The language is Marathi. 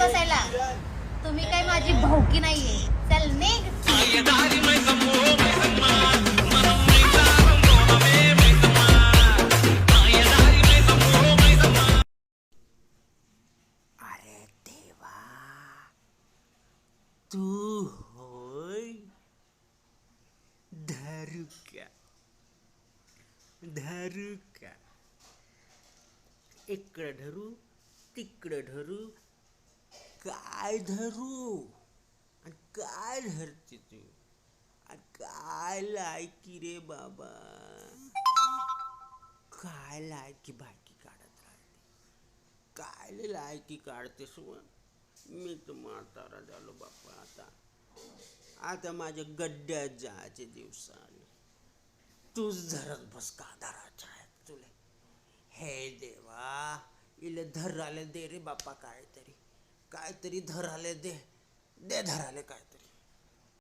बसायला. तुम्ही काय माझी भाऊकी नाहीये. चल निघ. अरे देवा, तू होय. धरू का, धरू का? इकडं धरू, तिकडं धरू, काय धरू? आणि काय धरते तू? आणि काय लायकी रे बाबा, काय लायकी बायकी काढत राहते, काय लायकी काढतेस व? मी तर म्हातारा झालो बाप्पा. आता माझ्या गड्ड्यात जायचे दिवस आले. तूच धरत बस का धरायच्या आहेत तुले? हे देवा, इले धराले दे रे बाप्पा, काहीतरी धराले दे धराले काहीतरी.